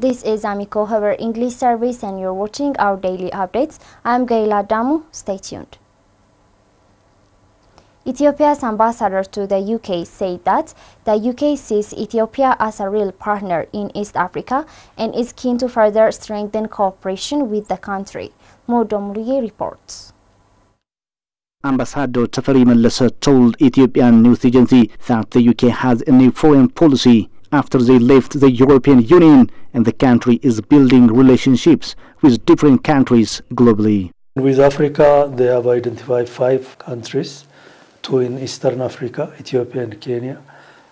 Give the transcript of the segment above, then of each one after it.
This is AMECO, our English service, and you're watching our daily updates. I'm Gaila Damu. Stay tuned. Ethiopia's ambassador to the UK said that the UK sees Ethiopia as a real partner in East Africa and is keen to further strengthen cooperation with the country. Modomuriye reports. Ambassador Tafari Melasa told Ethiopian news agency that the UK has a new foreign policy after they left the European Union, and the country is building relationships with different countries globally. With Africa, they have identified 5 countries, 2 in Eastern Africa, Ethiopia and Kenya.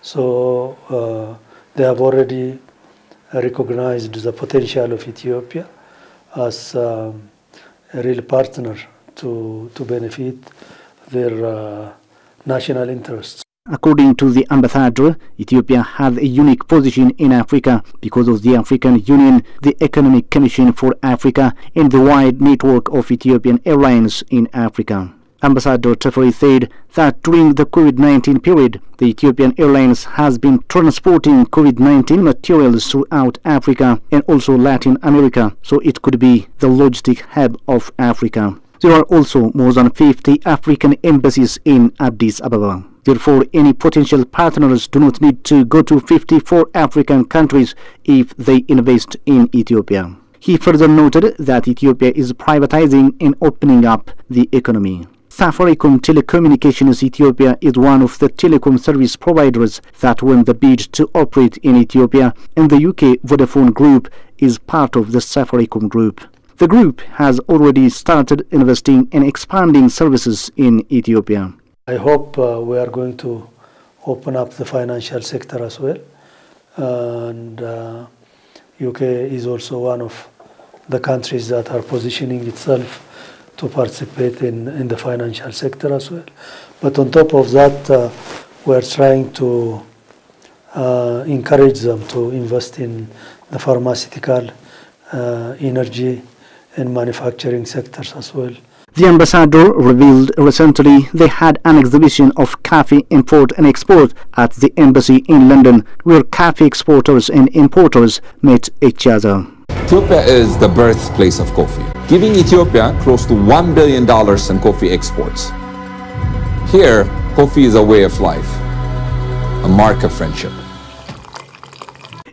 So they have already recognized the potential of Ethiopia as a real partner to benefit their national interests. According to the ambassador, Ethiopia has a unique position in Africa because of the African Union, the Economic Commission for Africa, and the wide network of Ethiopian airlines in Africa. Ambassador Tafari said that during the COVID-19 period, the Ethiopian Airlines has been transporting COVID-19 materials throughout Africa and also Latin America, so it could be the logistic hub of Africa. There are also more than 50 African embassies in Addis Ababa. Therefore, any potential partners do not need to go to 54 African countries if they invest in Ethiopia. He further noted that Ethiopia is privatizing and opening up the economy. Safaricom Telecommunications Ethiopia is one of the telecom service providers that won the bid to operate in Ethiopia, and the UK Vodafone Group is part of the Safaricom Group. The group has already started investing and expanding services in Ethiopia. I hope we are going to open up the financial sector as well. And UK is also one of the countries that are positioning itself to participate in the financial sector as well. But on top of that, we are trying to encourage them to invest in the pharmaceutical, energy, and manufacturing sectors as well. The ambassador revealed recently they had an exhibition of coffee import and export at the embassy in London, where coffee exporters and importers met each other. Ethiopia is the birthplace of coffee, giving Ethiopia close to $1 billion in coffee exports. Here, coffee is a way of life, a mark of friendship.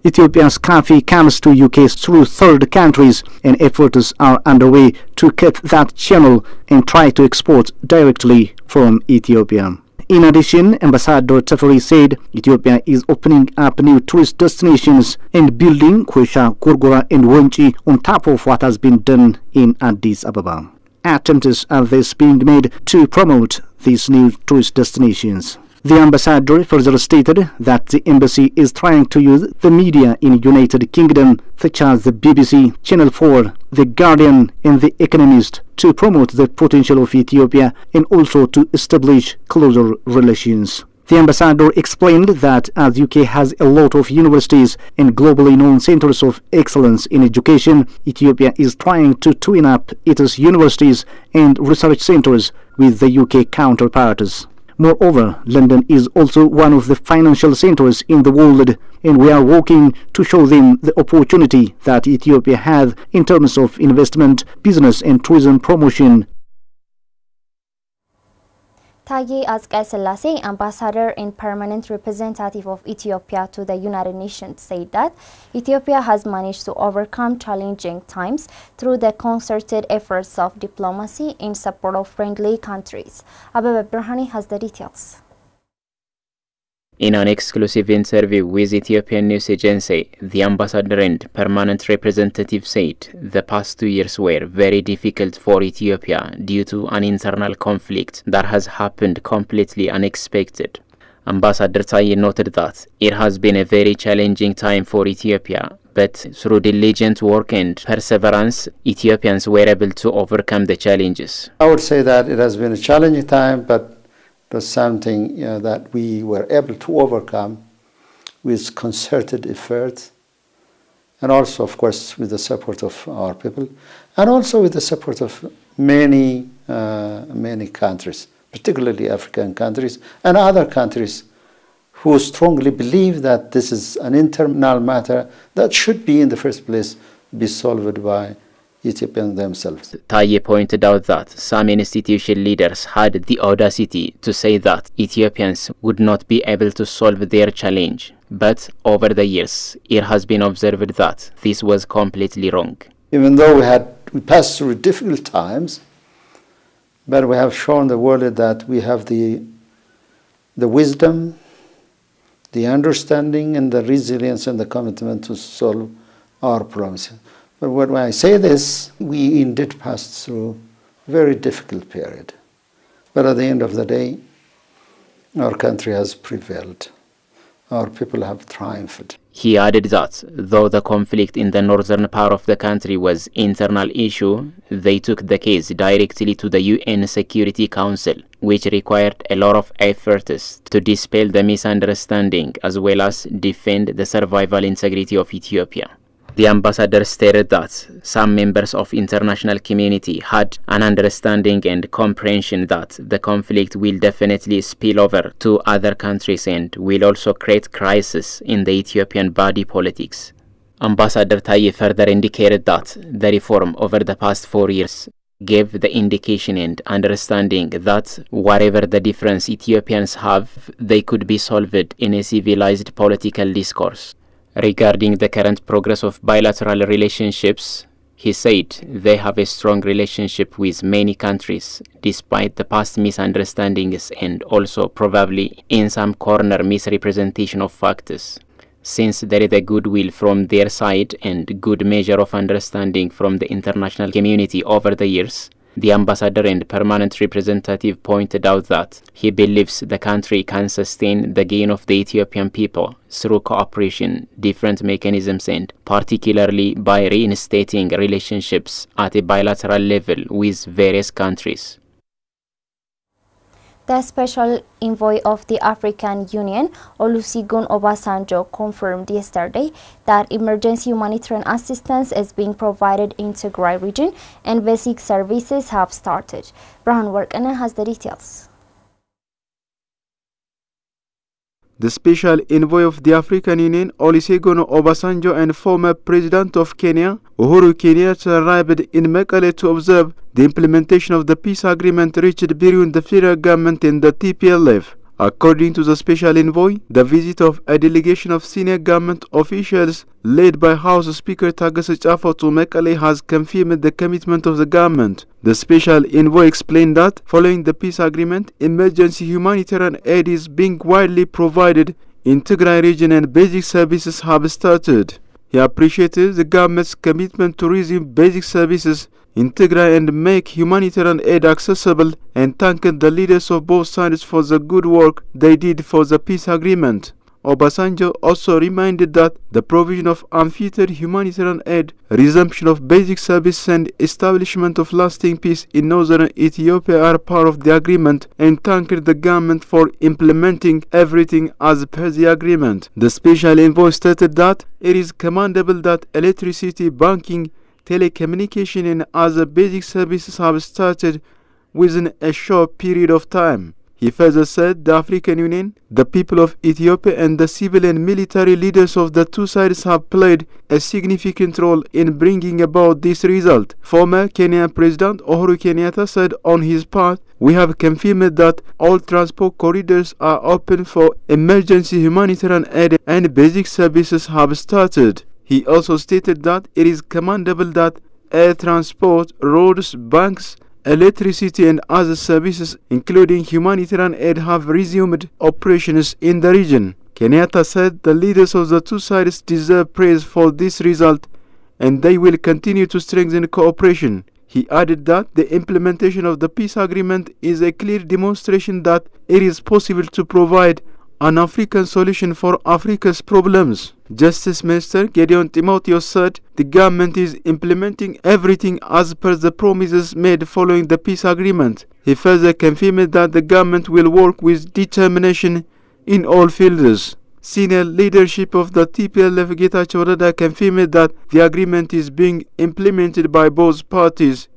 Ethiopia's coffee comes to UK through third countries, and efforts are underway to cut that channel and try to export directly from Ethiopia. In addition, Ambassador Tafari said Ethiopia is opening up new tourist destinations and building Kwesha, Gorgora and Wenchi on top of what has been done in Addis Ababa. Attempts are thus being made to promote these new tourist destinations. The ambassador further stated that the embassy is trying to use the media in United Kingdom, such as the BBC, Channel 4, The Guardian and The Economist, to promote the potential of Ethiopia and also to establish closer relations. The ambassador explained that as UK has a lot of universities and globally known centers of excellence in education, Ethiopia is trying to twin up its universities and research centers with the UK counterparts. Moreover, London is also one of the financial centers in the world, and we are working to show them the opportunity that Ethiopia has in terms of investment, business and tourism promotion. Taye Asqaisellase, ambassador and permanent representative of Ethiopia to the United Nations, said that Ethiopia has managed to overcome challenging times through the concerted efforts of diplomacy in support of friendly countries. Abebe Brahani has the details. In an exclusive interview with Ethiopian news agency, the ambassador and permanent representative said the past 2 years were very difficult for Ethiopia due to an internal conflict that has happened completely unexpected. Ambassador Taye noted that it has been a very challenging time for Ethiopia, but through diligent work and perseverance, Ethiopians were able to overcome the challenges. I would say that it has been a challenging time, but it was something that we were able to overcome with concerted effort, and also, of course, with the support of our people, and also with the support of many countries, particularly African countries and other countries who strongly believe that this is an internal matter that should be in the first place be solved by Ethiopians themselves. Taye pointed out that some institution leaders had the audacity to say that Ethiopians would not be able to solve their challenge. But over the years, it has been observed that this was completely wrong. Even though we passed through difficult times, but we have shown the world that we have the wisdom, the understanding, and the resilience and the commitment to solve our problems. But when I say this, we indeed passed through a very difficult period. But at the end of the day, our country has prevailed. Our people have triumphed. He added that, though the conflict in the northern part of the country was an internal issue, they took the case directly to the UN Security Council, which required a lot of efforts to dispel the misunderstanding as well as defend the survival integrity of Ethiopia. The ambassador stated that some members of international community had an understanding and comprehension that the conflict will definitely spill over to other countries and will also create crisis in the Ethiopian body politics. Ambassador Taye further indicated that the reform over the past 4 years gave the indication and understanding that whatever the difference Ethiopians have, they could be solved in a civilized political discourse. Regarding the current progress of bilateral relationships, he said they have a strong relationship with many countries, despite the past misunderstandings and also probably in some corner misrepresentation of facts. Since there is a goodwill from their side and good measure of understanding from the international community over the years, the ambassador and permanent representative pointed out that he believes the country can sustain the gain of the Ethiopian people through cooperation, different mechanisms, and particularly by reinstating relationships at a bilateral level with various countries. The special envoy of the African Union, Olusegun Obasanjo, confirmed yesterday that emergency humanitarian assistance is being provided in Tigray region and basic services have started. Brahan Workana has the details. The special envoy of the African Union, Olusegun Obasanjo, and former president of Kenya, Uhuru Kenyatta, arrived in Mekelle to observe the implementation of the peace agreement reached between the federal government and the TPLF. According to the special envoy, the visit of a delegation of senior government officials led by House Speaker Tagassi Chafo to Mekelle has confirmed the commitment of the government. The special envoy explained that following the peace agreement, emergency humanitarian aid is being widely provided in Tigray region and basic services have started. He appreciated the government's commitment to resume basic services in Tigray and make humanitarian aid accessible, and thanked the leaders of both sides for the good work they did for the peace agreement. Obasanjo also reminded that the provision of unfettered humanitarian aid, resumption of basic services, and establishment of lasting peace in northern Ethiopia are part of the agreement, and thanked the government for implementing everything as per the agreement. The special envoy stated that it is commendable that electricity, banking, telecommunication, and other basic services have started within a short period of time. He further said the African Union, the people of Ethiopia, and the civil and military leaders of the two sides have played a significant role in bringing about this result. Former Kenyan President Uhuru Kenyatta said on his part, "We have confirmed that all transport corridors are open for emergency humanitarian aid and basic services have started." He also stated that it is commendable that air transport, roads, banks, electricity, and other services, including humanitarian aid, have resumed operations in the region. Kenyatta said the leaders of the two sides deserve praise for this result, and they will continue to strengthen cooperation. He added that the implementation of the peace agreement is a clear demonstration that it is possible to provide an African solution for Africa's problems. Justice Minister Gideon Timotheus said the government is implementing everything as per the promises made following the peace agreement. He further confirmed that the government will work with determination in all fields. Senior leadership of the TPLF Getachew Reda confirmed that the agreement is being implemented by both parties.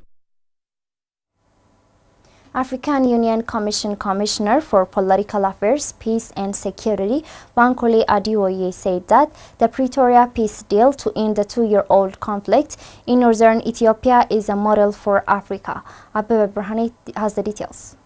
African Union Commission Commissioner for Political Affairs, Peace and Security, Bankole Adeoye, said that the Pretoria peace deal to end the two-year-old conflict in northern Ethiopia is a model for Africa. Abebe Brahane has the details.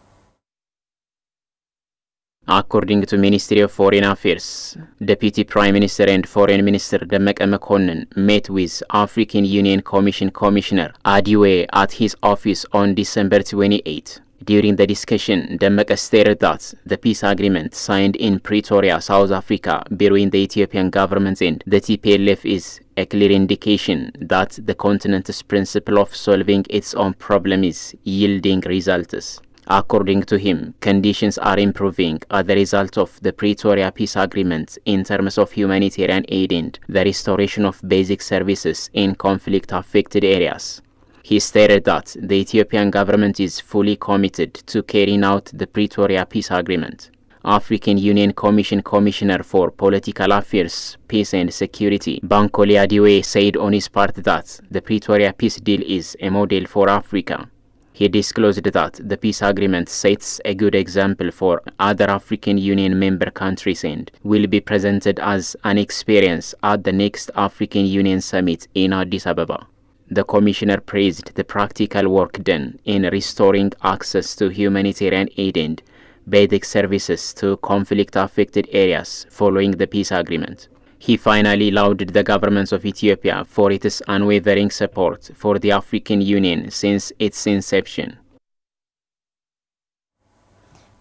According to Ministry of Foreign Affairs, Deputy Prime Minister and Foreign Minister AMECO met with African Union Commission Commissioner Adeoye at his office on December 28. During the discussion, AMECO stated that the peace agreement signed in Pretoria, South Africa between the Ethiopian government and the TPLF is a clear indication that the continent's principle of solving its own problem is yielding results. According to him, conditions are improving as a result of the Pretoria Peace Agreement in terms of humanitarian aid and the restoration of basic services in conflict-affected areas. He stated that the Ethiopian government is fully committed to carrying out the Pretoria Peace Agreement. African Union Commission Commissioner for Political Affairs, Peace and Security, Bankole Adeoye, said on his part that the Pretoria Peace Deal is a model for Africa. He disclosed that the peace agreement sets a good example for other African Union member countries and will be presented as an experience at the next African Union Summit in Addis Ababa. The Commissioner praised the practical work done in restoring access to humanitarian aid and basic services to conflict-affected areas following the peace agreement. He finally lauded the government of Ethiopia for its unwavering support for the African Union since its inception.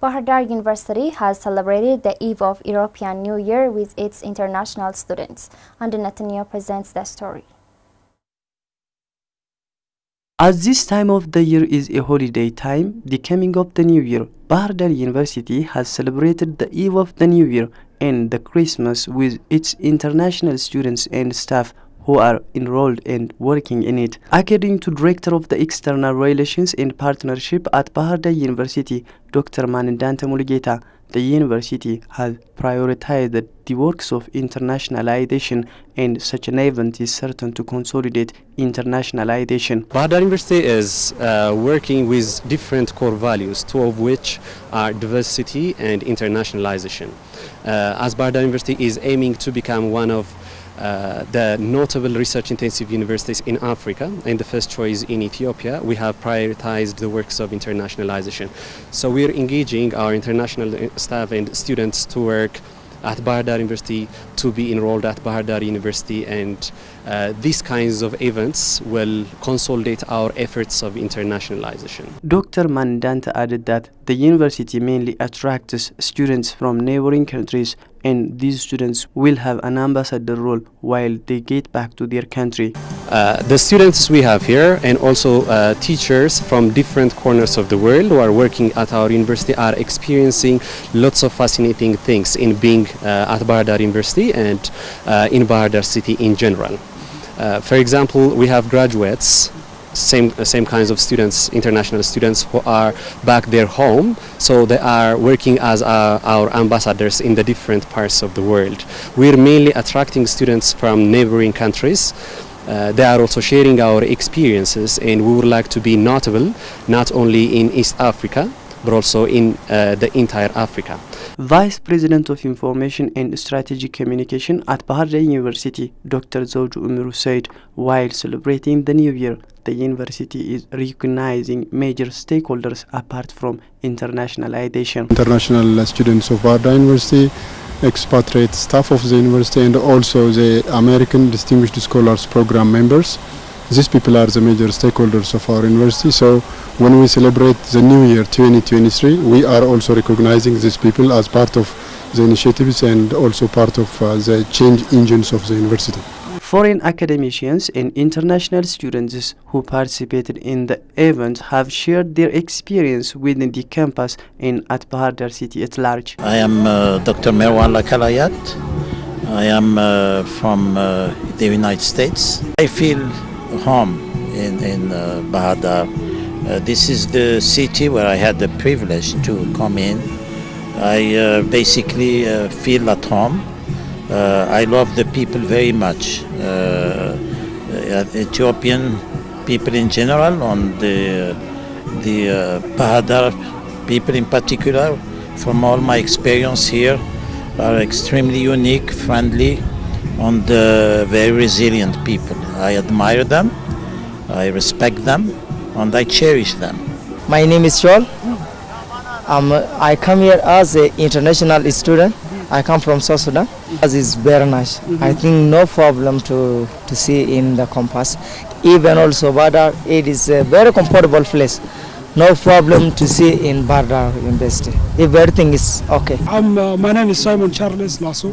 Bahir Dar University has celebrated the eve of European New Year with its international students. And Netanyahu presents the story. As this time of the year is a holiday time, the coming of the New Year, Bahir Dar University has celebrated the eve of the New Year and the Christmas with its international students and staff who are enrolled and working in it. According to Director of the External Relations and Partnership at Bahir Dar University, Dr. Manindanta Mulugeta, the university has prioritized the works of internationalization, and such an event is certain to consolidate internationalization. Bahir Dar University is working with different core values, two of which are diversity and internationalization. As Bahir Dar University is aiming to become one of the notable research-intensive universities in Africa and the first choice in Ethiopia, we have prioritized the works of internationalization. So we are engaging our international staff and students to work at Bahir Dar University, to be enrolled at Bahir Dar University, and these kinds of events will consolidate our efforts of internationalization. Dr. Mandanta added that the university mainly attracts students from neighboring countries, and these students will have an ambassador role while they get back to their country. The students we have here and also teachers from different corners of the world who are working at our university are experiencing lots of fascinating things in being at Bahir Dar University and in Bahir Dar city in general. For example, we have graduates, same kinds of students, international students who are back their home, so they are working as our ambassadors in the different parts of the world. We're mainly attracting students from neighboring countries. They are also sharing our experiences, and we would like to be notable not only in East Africa but also in the entire Africa. Vice President of Information and Strategic Communication at Bahir Dar University, Dr. Zawju Umaru, said while celebrating the New Year, the university is recognizing major stakeholders apart from internationalization. International students of Bahir Dar University, expatriate staff of the university, and also the American Distinguished Scholars Program members. These people are the major stakeholders of our university, so when we celebrate the New Year 2023, we are also recognizing these people as part of the initiatives and also part of the change engines of the university. Foreign academicians and international students who participated in the event have shared their experience within the campus and at Bahir Dar city at large. I am Dr. Merwan Lakalayat. I am from the United States. I feel home in Bahir Dar. This is the city where I had the privilege to come in. I basically feel at home. I love the people very much. Ethiopian people in general, on the the Bahadar people in particular, from all my experience here, are extremely unique, friendly, and very resilient people. I admire them, I respect them, and I cherish them. My name is Shol. I come here as an international student. I come from South Sudan. It's very nice. I think no problem to see in the campus. Even also Badar, it is a very comfortable place. No problem to see in Badar University. Everything is okay. My name is Simon Charles Lasso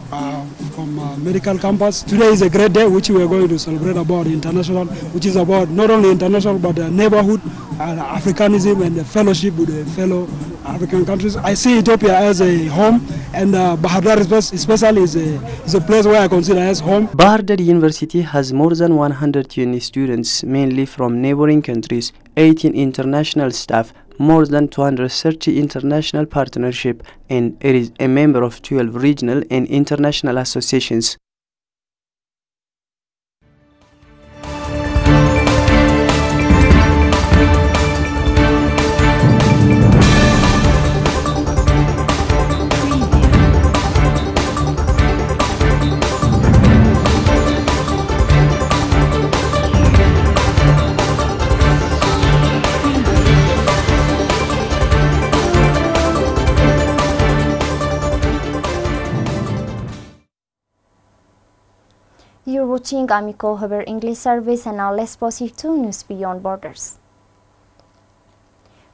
from Medical Campus. Today is a great day which we are going to celebrate about international, which is about not only international but the neighborhood, Africanism and the fellowship with the fellow African countries. I see Ethiopia as a home, and Bahadar especially is a place where I consider as home. Bahadar University has more than 120 students, mainly from neighboring countries, 18 international staff, more than 230 international partnership, and it is a member of 12 regional and international associations. You're watching AMECO Haber English service, and now let's proceed to news beyond borders.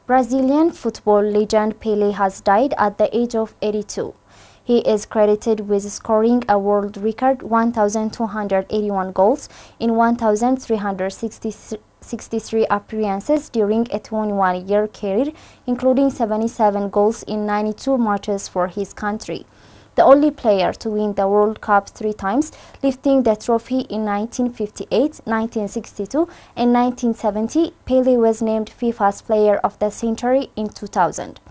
Brazilian football legend Pelé has died at the age of 82. He is credited with scoring a world record 1,281 goals in 1,363 appearances during a 21-year career, including 77 goals in 92 matches for his country. The only player to win the World Cup 3 times, lifting the trophy in 1958, 1962 and 1970, Pelé was named FIFA's Player of the Century in 2000.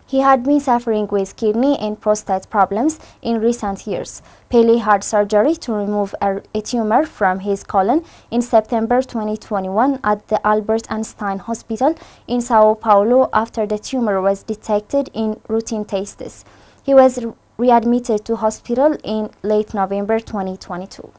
He had been suffering with kidney and prostate problems in recent years. Pelé had surgery to remove a tumor from his colon in September 2021 at the Albert Einstein Hospital in Sao Paulo after the tumor was detected in routine tests. He was readmitted to hospital in late November 2022.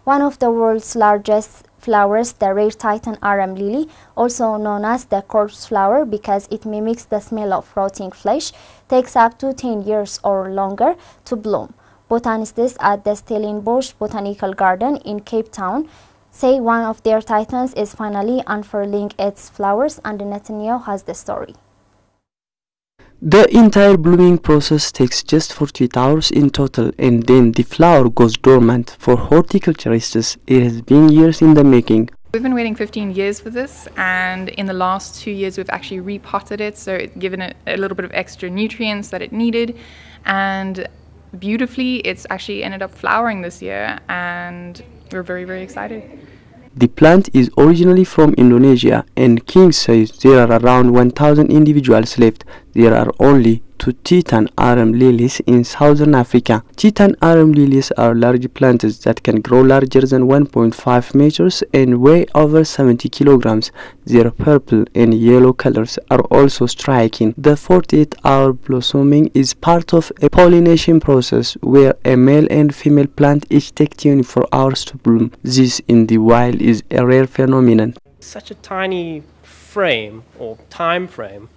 One of the world's largest flowers, the rare Titan arum lily, also known as the corpse flower because it mimics the smell of rotting flesh, takes up to 10 years or longer to bloom. Botanists at the Stellenbosch Botanical Garden in Cape Town say one of their titans is finally unfurling its flowers, and Netanyahu has the story. The entire blooming process takes just 48 hours in total, and then the flower goes dormant. For horticulturists, it has been years in the making. We've been waiting 15 years for this, and in the last 2 years we've actually repotted it, so it's given it a little bit of extra nutrients that it needed, and beautifully it's actually ended up flowering this year, and we're very, very excited. The plant is originally from Indonesia, and King says there are around 1,000 individuals left. There are only 2 Titan arum lilies in southern Africa. Titan arum lilies are large plants that can grow larger than 1.5 meters and weigh over 70 kilograms. Their purple and yellow colors are also striking. The 48-hour blossoming is part of a pollination process where a male and female plant each take 24 hours to bloom. This in the wild is a rare phenomenon. Such a tiny frame or time frame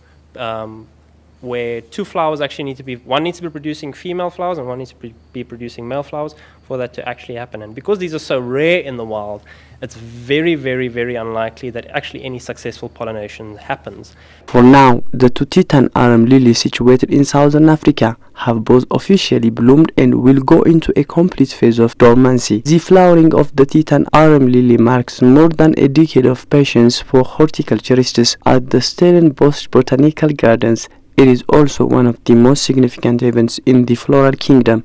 where 2 flowers actually need to be, one needs to be producing female flowers and one needs to be producing male flowers for that to actually happen. And because these are so rare in the wild, it's very, very, very unlikely that actually any successful pollination happens. For now, the 2 Titan arum lilies situated in southern Africa have both officially bloomed and will go into a complete phase of dormancy. The flowering of the Titan arum lily marks more than a decade of patience for horticulturists at the Stellenbosch Botanical Gardens. It is also one of the most significant events in the floral kingdom.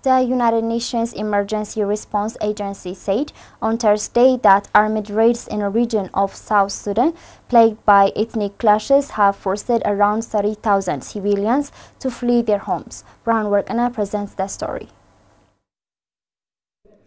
The United Nations Emergency Response Agency said on Thursday that armed raids in a region of South Sudan plagued by ethnic clashes have forced around 30,000 civilians to flee their homes. Brown Workana presents the story.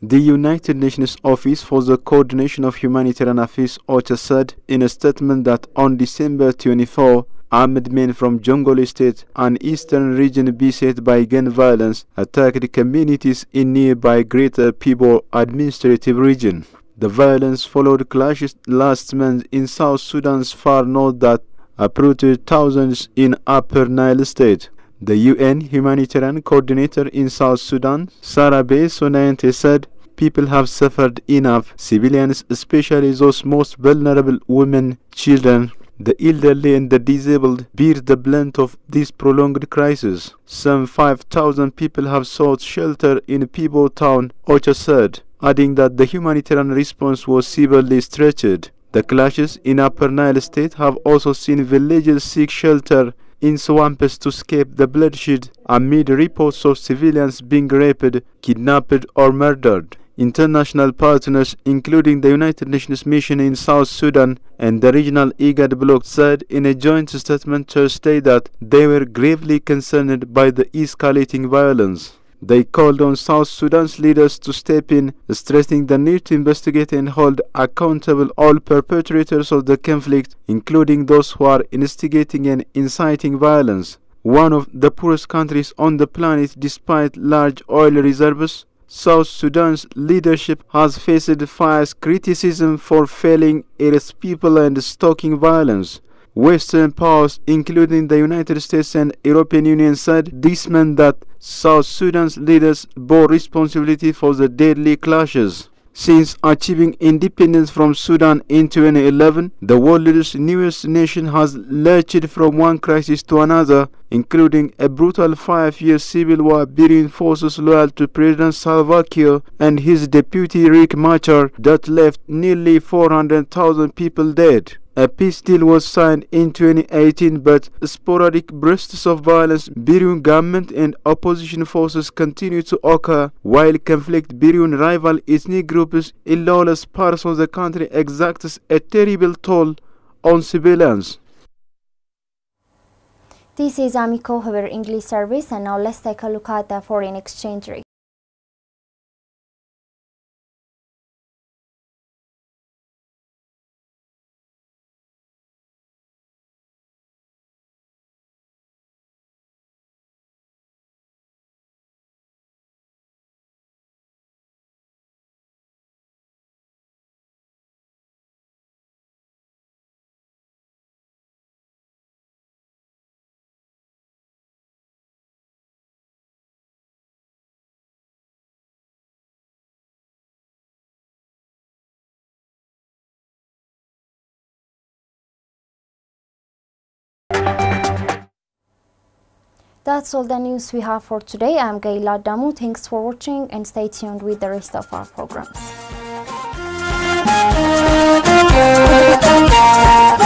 The United Nations Office for the Coordination of Humanitarian Affairs OCHA said in a statement that on December 24, armed men from Jonglei State, an eastern region beset by gun violence, attacked communities in nearby Greater People Administrative Region. The violence followed clashes last month in South Sudan's far north that uprooted thousands in Upper Nile State. The UN humanitarian coordinator in South Sudan, Sarah Sonayante, said people have suffered enough. Civilians, especially those most vulnerable women, children, the elderly and the disabled, bear the brunt of this prolonged crisis. Some 5,000 people have sought shelter in Pibo town, OCHA said, adding that the humanitarian response was severely stretched. The clashes in Upper Nile State have also seen villagers seek shelter in swamps to escape the bloodshed amid reports of civilians being raped, kidnapped or murdered. International partners, including the United Nations Mission in South Sudan and the regional IGAD bloc, said in a joint statement Thursday that they were gravely concerned by the escalating violence. They called on South Sudan's leaders to step in, stressing the need to investigate and hold accountable all perpetrators of the conflict, including those who are instigating and inciting violence. One of the poorest countries on the planet despite large oil reserves, South Sudan's leadership has faced fierce criticism for failing its people and stoking violence. Western powers, including the United States and European Union, said this meant that South Sudan's leaders bore responsibility for the deadly clashes. Since achieving independence from Sudan in 2011, the world's newest nation has lurched from one crisis to another, including a brutal 5-year civil war between forces loyal to President Salva Kiir and his deputy Riek Machar that left nearly 400,000 people dead. A peace deal was signed in 2018, but sporadic bursts of violence between government and opposition forces continue to occur, while conflict between rival ethnic groups in lawless parts of the country exacts a terrible toll on civilians. This is AMECO, our English service, and now let's take a look at the foreign exchange rate. That's all the news we have for today. I'm Gaila Damu. Thanks for watching and stay tuned with the rest of our programs.